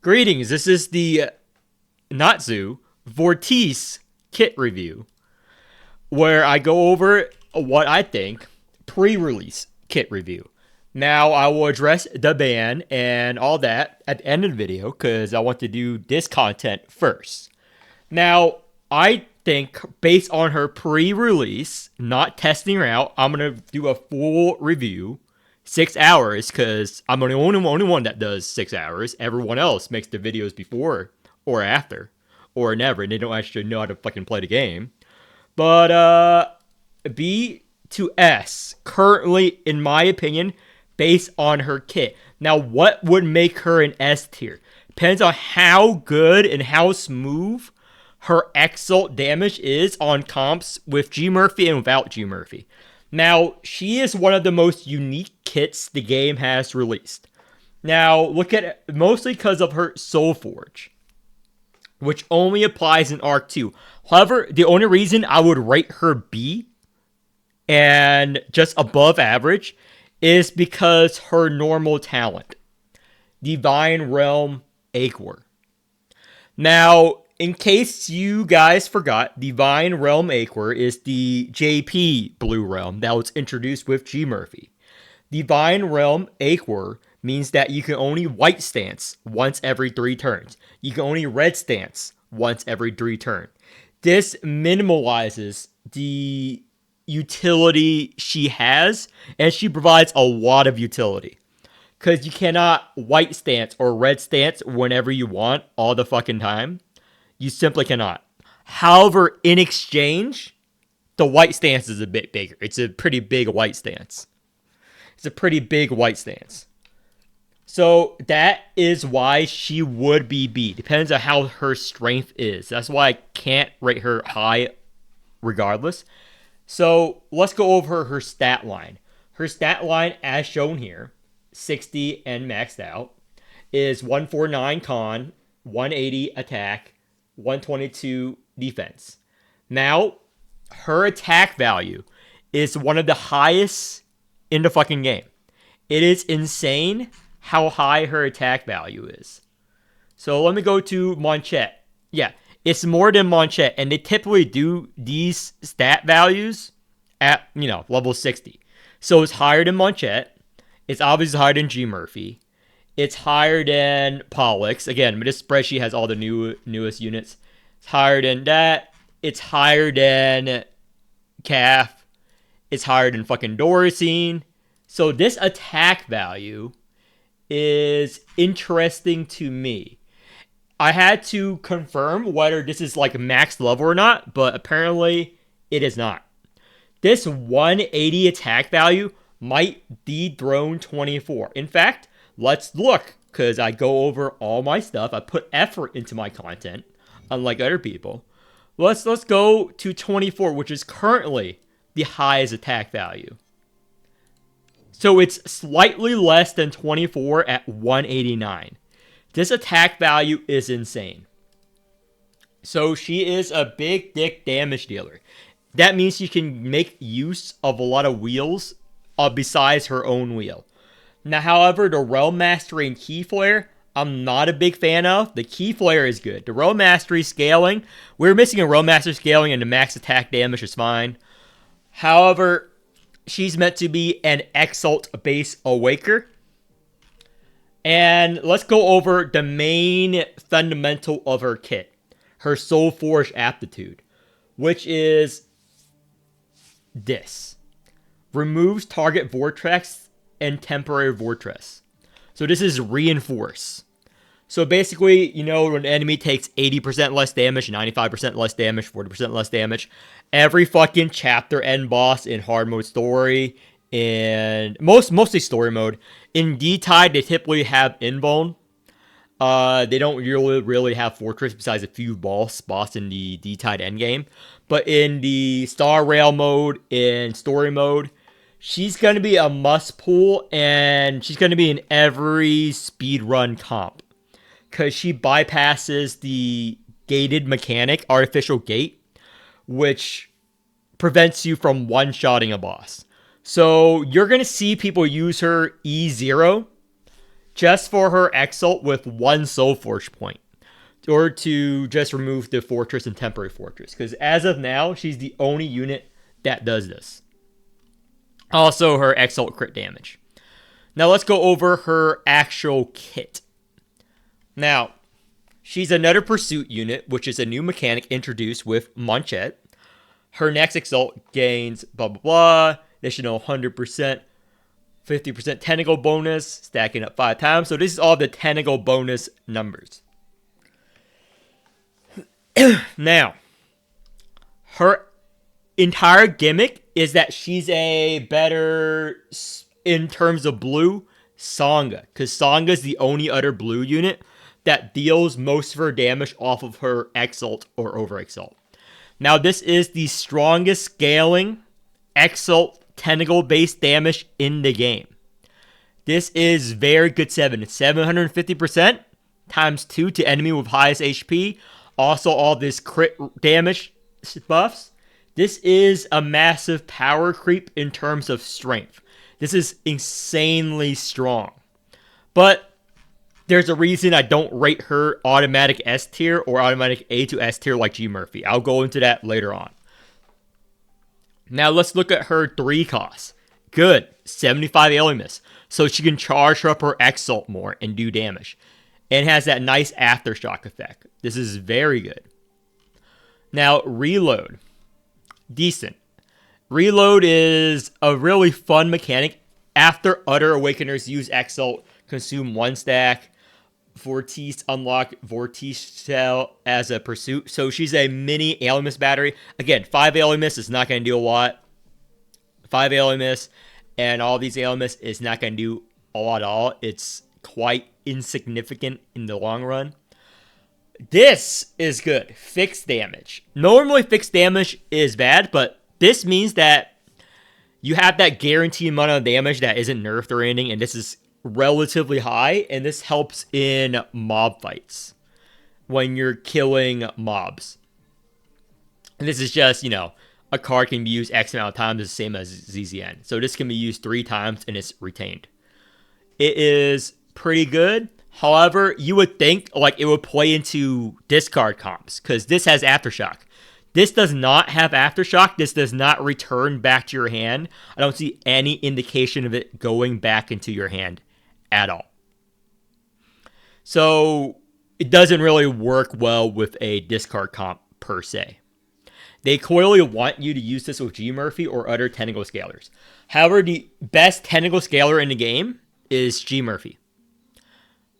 Greetings, this is the Natsu Vortice kit review, where I go over what I think pre-release kit review. Now, I will address the ban and all that at the end of the video, because I want to do this content first. Now, I think based on her pre-release, not testing her out, I'm going to do a full review 6 hours, because I'm the only one that does 6 hours. Everyone else makes the videos before or after or never, and they don't actually know how to fucking play the game. But B to S currently, in my opinion, based on her kit. Now, what would make her an S tier depends on how good and how smooth her exalt damage is on comps with G Murphy and without G Murphy. Now, she is one of the most unique kits the game has released. Now, look at it mostly because of her Soul Forge, which only applies in Arc 2. However, the only reason I would rate her B and just above average is because her normal talent, Divine Realm Acor. Now, in case you guys forgot, Divine Realm Acor is the JP Blue Realm that was introduced with G Murphy. Divine Realm Acor means that you can only white stance once every 3 turns. You can only red stance once every 3 turns. This minimalizes the utility she has, and she provides a lot of utility. Because you cannot white stance or red stance whenever you want all the fucking time. You simply cannot. However, in exchange, the white stance is a bit bigger. It's a pretty big white stance. So that is why she would be B. Depends on how her strength is. That's why I can't rate her high regardless. So let's go over her stat line. Her stat line, as shown here, 60 and maxed out, is 149 con, 180 attack, 122 defense. Now, her attack value is one of the highest in the fucking game. It is insane how high her attack value is. So let me go to Monchette. Yeah, it's more than Monchette, and they typically do these stat values at, level 60. So it's higher than Monchette. It's obviously higher than G Murphy. It's higher than Pollux. Again, but this spreadsheet has all the newest units. It's higher than that. It's higher than Calf. It's higher than fucking Doricine. So this attack value is interesting to me. I had to confirm whether this is like max level or not, but apparently it is not. This 180 attack value might dethrone 24. In fact, let's look, because I go over all my stuff. I put effort into my content, unlike other people. Let's go to 24, which is currently the highest attack value. So it's slightly less than 24 at 189. This attack value is insane. So she is a big dick damage dealer. That means she can make use of a lot of wheels besides her own wheel. Now, however, the Realm Mastery and Key Flare, I'm not a big fan of. The Key Flare is good. The Realm Mastery scaling, we're missing a Realm Mastery scaling, and the max attack damage is fine. However, she's meant to be an Exalt base Awaker. And let's go over the main fundamental of her kit. Her Soul Forge aptitude, which is this. Removes target vortex and temporary vortex. So this is reinforce. So basically, when an enemy takes 80% less damage, 95% less damage, 40% less damage, every fucking chapter end boss in hard mode story, and mostly story mode. In D-Tide, they typically have Invuln. They don't really have Fortress besides a few boss in the D-Tide endgame. But in the Star Rail mode, in story mode, she's going to be a must pull, and she's going to be in every speedrun comp. Because she bypasses the gated mechanic, artificial gate, which prevents you from one-shotting a boss. So you're going to see people use her E0 just for her Exalt with 1 Soul Forge point, or to just remove the Fortress and Temporary Fortress. Because as of now, she's the only unit that does this. Also, her Exalt crit damage. Now let's go over her actual kit. Now, she's another Pursuit unit, which is a new mechanic introduced with Manchette. Her next Exalt gains blah blah blah, additional 100%, 50% tentacle bonus, stacking up 5 times. So this is all the tentacle bonus numbers. Now, her entire gimmick is that she's a better, in terms of blue, Sangha. Because Sangha is the only other blue unit that deals most of her damage off of her Exalt or Over Exalt. Now, this is the strongest scaling Exalt tentacle-based damage in the game. This is very good 750% times 2 to enemy with highest HP. Also, all this crit damage buffs. This is a massive power creep in terms of strength. This is insanely strong. But there's a reason I don't rate her automatic S tier or automatic A to S tier like G Murphy. I'll go into that later on. Now let's look at her 3 costs. Good, 75 alien miss. So she can charge up her Exalt more and do damage. And has that nice aftershock effect. This is very good. Now, reload. Decent. Reload is a really fun mechanic. After Utter Awakeners use Exalt, consume 1 stack. Vortice unlock Vortice Shell as a Pursuit. So she's a mini alien miss battery. Again, 5 alien miss is not going to do a lot. 5 alien miss and all these alien miss is not going to do a lot at all. It's quite insignificant in the long run. This is good. Fixed damage. Normally fixed damage is bad, but this means that you have that guaranteed amount of damage that isn't nerfed or anything, and this is relatively high, and this helps in mob fights when you're killing mobs. And this is just, a card can be used X amount of times, the same as ZZN. So this can be used 3 times and it's retained. It is pretty good. However, you would think it would play into discard comps because this has Aftershock. This does not have Aftershock. This does not return back to your hand. I don't see any indication of it going back into your hand at all. So it doesn't really work well with a discard comp per se. They clearly want you to use this with G Murphy or other tentacle scalers. However, the best tentacle scaler in the game is G Murphy.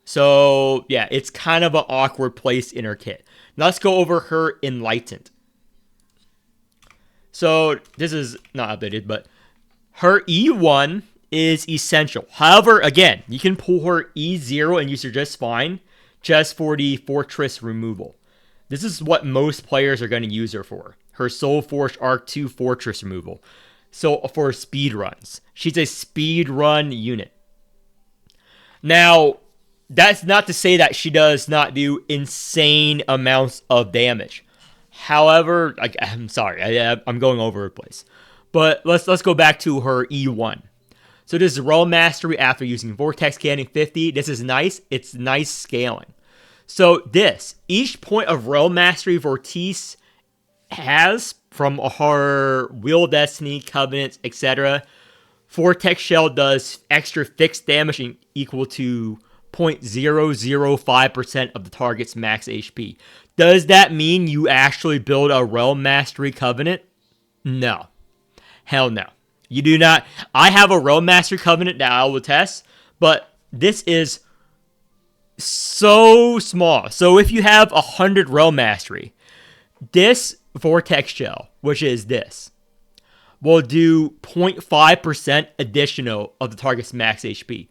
So yeah, it's kind of an awkward place in her kit. Now let's go over her Enlightenment. So this is not updated, but her E1 is essential. However, again, you can pull her E0 and use her just fine, just for the Fortress removal. This is what most players are going to use her for. Her Soul Forge Arc 2 Fortress removal. So for speed runs. She's a speed run unit. Now, that's not to say that she does not do insane amounts of damage. However, I'm sorry, I'm going over the place. But let's go back to her E1. So this is Realm Mastery after using Vortex Cannon 50. This is nice. It's nice scaling. So each point of Realm Mastery Vortice has from her Wheel of Destiny, Covenants, etc. Vortex Shell does extra fixed damage equal to 0.005% of the target's max HP. Does that mean you actually build a Realm Mastery Covenant? No. Hell no. You do not. I have a Realm Mastery Covenant that I will test, but this is so small. So if you have 100 Realm Mastery, this Vortex Shell, which is this, will do 0.5% additional of the target's max HP.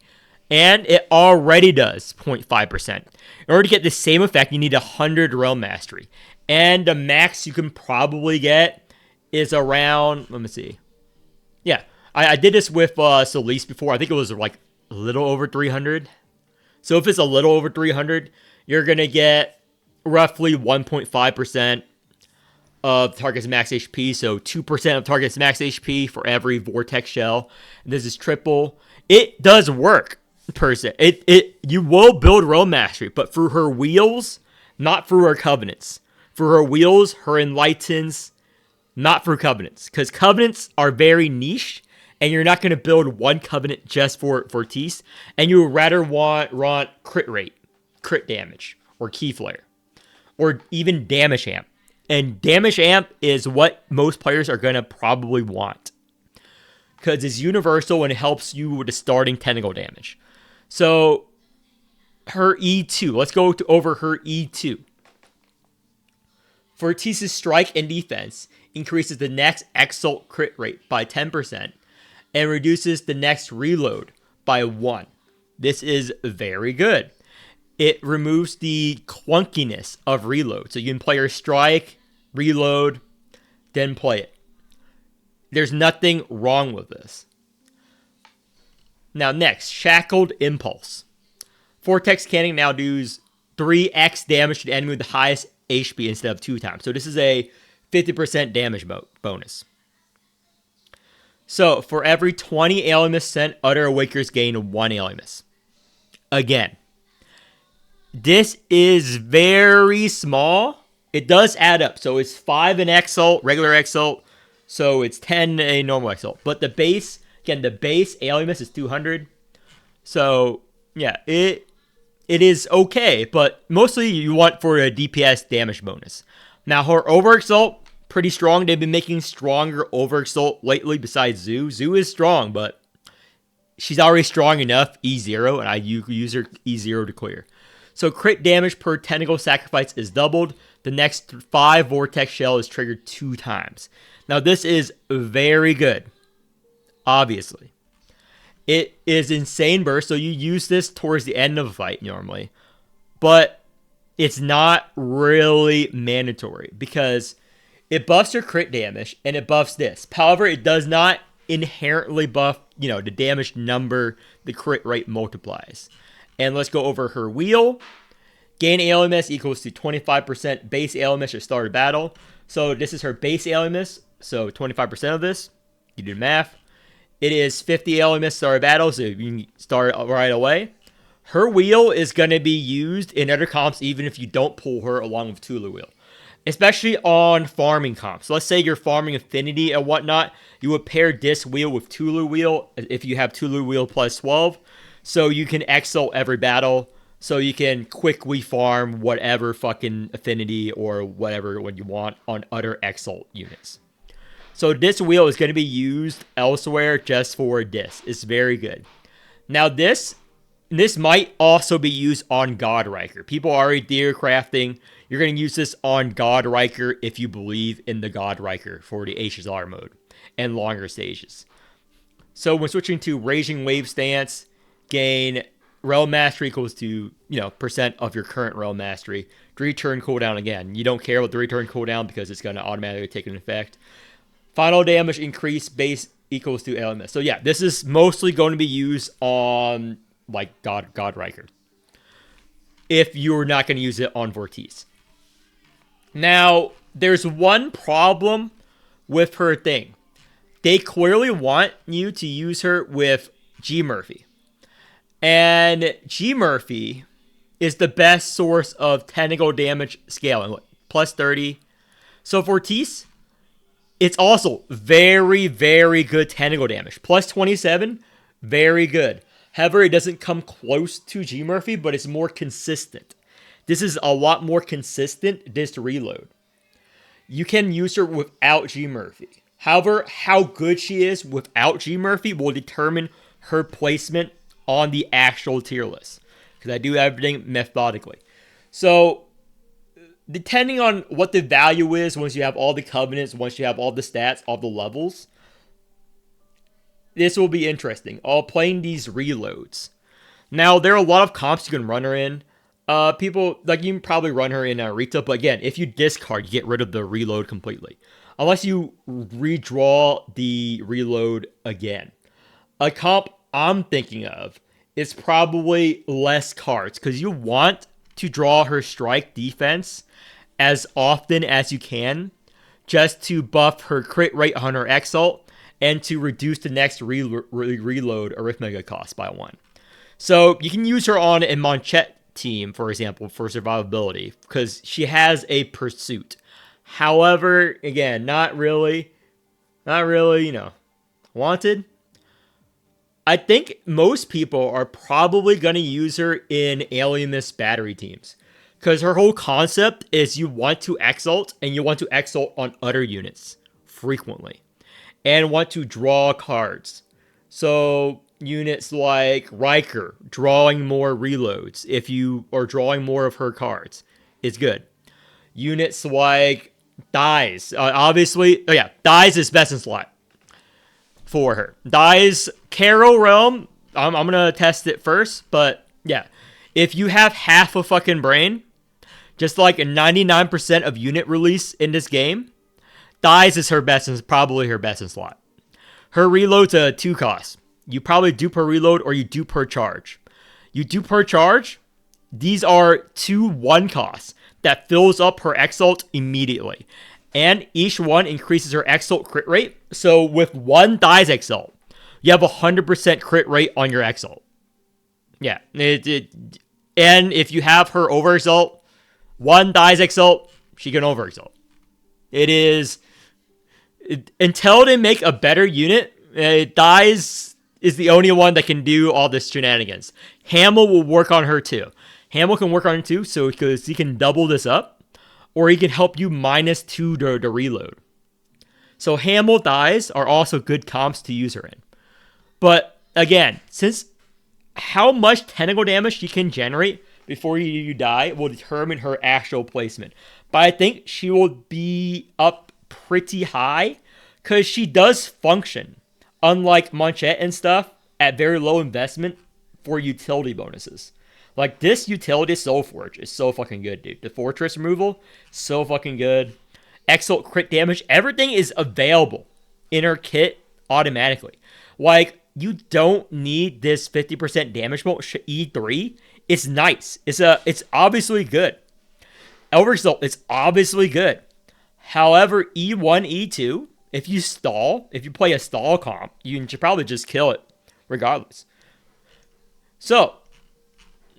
And it already does 0.5%. In order to get the same effect, you need 100 Realm Mastery. And the max you can probably get is around, let me see. Yeah, I did this with Solis before. I think it was a little over 300. So if it's a little over 300, you're going to get roughly 1.5% of target's max HP. So 2% of target's max HP for every Vortex Shell. And this is triple. It does work. person. You will build realm mastery, but through her wheels, not through her covenants. For her wheels, her enlightens, not through covenants, because covenants are very niche, and you're not going to build one covenant just for Vortice, and you would rather want crit rate, crit damage, or key flare, or even damage amp. And damage amp is what most players are going to probably want, because it's universal and it helps you with the starting tentacle damage. So her E2, let's go over her E2. Vortice's strike and defense increases the next Exalt crit rate by 10% and reduces the next reload by 1. This is very good. It removes the clunkiness of reload. So you can play your strike, reload, then play it. There's nothing wrong with this. Now next, Shackled Impulse. Vortex Cannon now does 3x damage to the enemy with the highest HP instead of 2 times. So this is a 50% damage bonus. So for every 20 Alimus sent, other Awakers gain 1 Alimus. Again, this is very small. It does add up. So it's 5 in Exalt, regular Exalt. So it's 10 in a normal Exalt. But the base, again, the base Alimus is 200. So yeah, it is okay, but mostly you want for a DPS damage bonus. Now her Overexalt, pretty strong. They've been making stronger Overexalt lately besides Zoo. Zoo is strong, but she's already strong enough, E0, and I use her E0 to clear. So crit damage per tentacle sacrifice is doubled. The next 5 Vortex Shell is triggered 2 times. Now this is very good, obviously. It is insane burst, so you use this towards the end of a fight normally. But it's not really mandatory because it buffs your crit damage and it buffs this. However, it does not inherently buff, the damage number the crit rate multiplies. And let's go over her wheel. Gain ALMS equals to 25% base ALMS at start of battle. So this is her base ALMS. So 25% of this, you do the math. It is 50 LMS start of battle, so you can start right away. Her wheel is going to be used in other comps even if you don't pull her along with Tulu wheel. Especially on farming comps. Let's say you're farming Affinity and whatnot. You would pair this wheel with Tulu wheel if you have Tulu wheel plus 12. So you can Exalt every battle. So you can quickly farm whatever fucking Affinity or whatever when you want on other Exalt units. So this wheel is going to be used elsewhere just for this. It's very good. Now this might also be used on God Riker. People are already theory crafting. You're going to use this on God Riker if you believe in the God Riker for the HSR mode and longer stages. So when switching to Raging Wave stance, gain Realm Mastery equals to, percent of your current Realm Mastery. 3-turn cooldown again. You don't care about the 3-turn cooldown because it's going to automatically take an effect. Final damage increase base equals to LMS. So yeah, this is mostly going to be used on like God Riker. If you're not going to use it on Vortice. Now, there's one problem with her thing. They clearly want you to use her with G Murphy. And G Murphy is the best source of tentacle damage scaling. Look, plus 30. So Vortice, it's also very, very good tentacle damage. Plus 27, very good. However, it doesn't come close to G Murphy, but it's more consistent. This is a lot more consistent, this reload. You can use her without G Murphy. However, how good she is without G Murphy will determine her placement on the actual tier list. Because I do everything methodically. So, depending on what the value is, once you have all the covenants, once you have all the stats, all the levels, this will be interesting. All playing these reloads. Now, there are a lot of comps you can run her in. People, you can probably run her in Rita, but again, if you discard, you get rid of the reload completely. Unless you redraw the reload again. A comp I'm thinking of is probably less cards, because you want to draw her strike defense as often as you can, just to buff her crit rate on her Exalt, and to reduce the next reload arithmetic cost by 1. So you can use her on a Manchette team, for example, for survivability, because she has a pursuit. However, again, not really, wanted. I think most people are probably going to use her in Alienist battery teams. Because her whole concept is you want to exalt, and you want to exalt on other units frequently. And want to draw cards. So units like Riker, drawing more reloads if you are drawing more of her cards is good. Units like Dies, obviously, Dies is best in slot for her. Dies Carol Realm, I'm gonna test it first, but yeah, if you have half a fucking brain, just like a 99% of unit release in this game, Dies is probably her best in slot. Her reload's a 2 cost. You probably dupe her reload or you dupe her charge. You dupe her charge, these are 2 1 costs that fills up her exalt immediately. And each one increases her exalt crit rate. So with 1 Dies exalt, you have 100% crit rate on your exalt. Yeah. And if you have her over exalt, 1 Dies exalt, she can over exalt. Until they make a better unit, Dies is the only one that can do all this shenanigans. Hamill will work on her too. Hamill can work on her too, so because he can double this up, or he can help you -2 the reload. So Hamill Dies are also good comps to use her in. But again, since how much tentacle damage she can generate before you die will determine her actual placement. But I think she will be up pretty high because she does function, unlike Manchette and stuff, at very low investment for utility bonuses. Like this utility Soul Forge is so fucking good, dude. The Fortress removal, so fucking good. Exalt crit damage, everything is available in her kit automatically. Like, you don't need this 50% damage mode E3. It's nice. It's obviously good. Overexalt, it's obviously good. However, E1, E2, if you play a stall comp, you can probably just kill it regardless. So,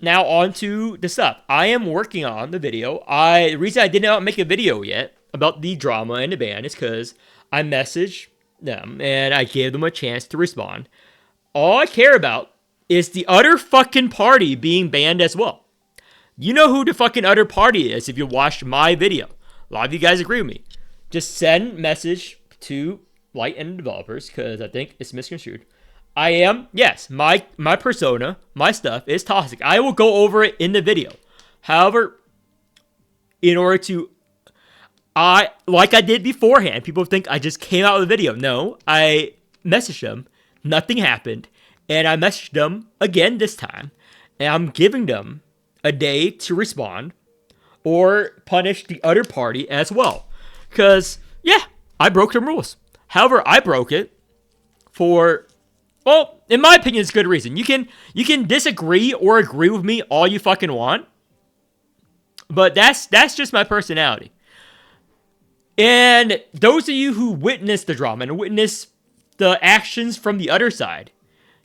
now on to the stuff. I am working on the video. The reason I did not make a video yet about the drama and the ban is because I messaged them and I gave them a chance to respond. All I care about is the other fucking party being banned as well. You know who the fucking other party is if you watched my video. A lot of you guys agree with me. Just send message to Enlightenment developers because I think it's misconstrued. My persona, my stuff is toxic. I will go over it in the video. However, in order to, like I did beforehand, people think I just came out with a video. No, I messaged them. Nothing happened. And I messaged them again this time. And I'm giving them a day to respond or punish the other party as well. Because, yeah, I broke some rules. However, I broke it for, well, in my opinion, it's good reason. You can disagree or agree with me all you fucking want. But that's just my personality. And those of you who witnessed the drama and witnessed the actions from the other side,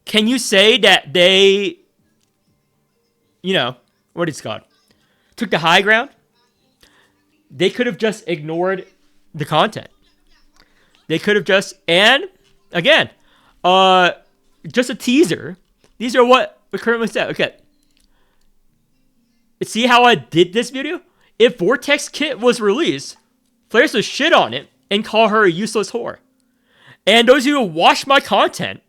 can you say that they, what it's called, took the high ground? They could have just ignored the content. They could have just, and again, just a teaser. These are what we currently said. Okay. See how I did this video? If Vortex Kit was released, players would shit on it and call her a useless whore. And those of you who watch my content,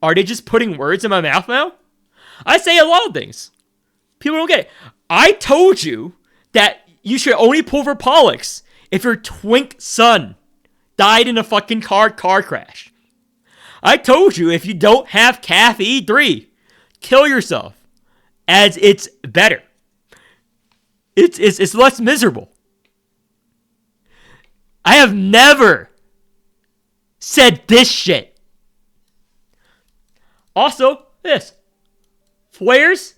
are they just putting words in my mouth now? I say a lot of things. People don't get it. I told you that you should only pull for Pollux if your twink son died in a fucking car crash. I told you if you don't have CAF E3, kill yourself, as it's better. It's less miserable. I have never said this shit. Also, this. Flares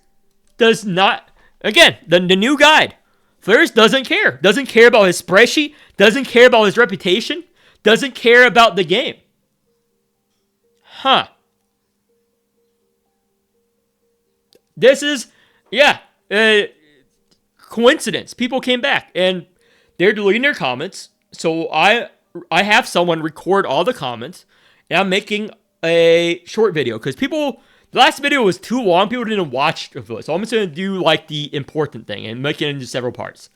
does not, again, the new guide. Flares doesn't care. Doesn't care about his spreadsheet. Doesn't care about his reputation. Doesn't care about the game. Huh. This is, yeah, coincidence. People came back and they're deleting their comments. So I have someone record all the comments, and I'm making a short video because people. The last video was too long. People didn't watch it. So I'm just gonna do like the important thing and make it into several parts.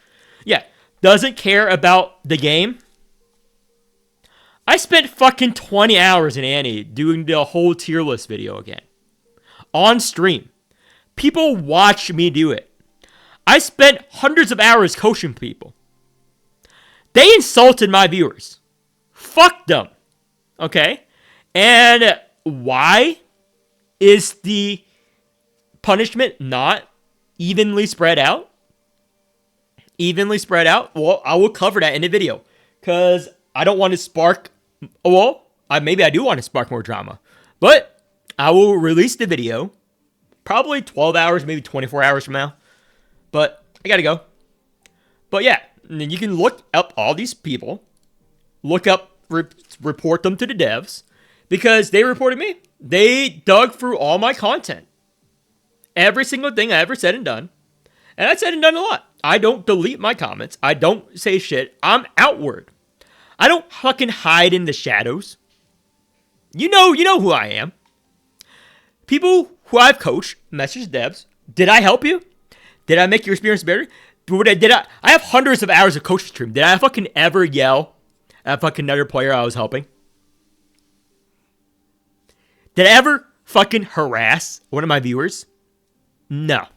Yeah, doesn't care about the game. I spent fucking 20 hours in Annie doing the whole tier list video again on stream. People watch me do it. I spent hundreds of hours coaching people. They insulted my viewers. Fuck them. Okay? And why is the punishment not evenly spread out? Evenly spread out? Well, I will cover that in the video. Because I don't want to spark... Well, maybe I do want to spark more drama. But I will release the video probably 12 hours, maybe 24 hours from now. But I gotta go. But yeah, and then you can look up all these people. Look up, report them to the devs. Because they reported me. They dug through all my content. Every single thing I ever said and done. And I said and done a lot. I don't delete my comments. I don't say shit. I'm outward. I don't fucking hide in the shadows. You know who I am. People who I've coached message devs. Did I help you? Did I make your experience better? I have hundreds of hours of coaching stream. Did I fucking ever yell at fucking another player I was helping? Did I ever fucking harass one of my viewers? No.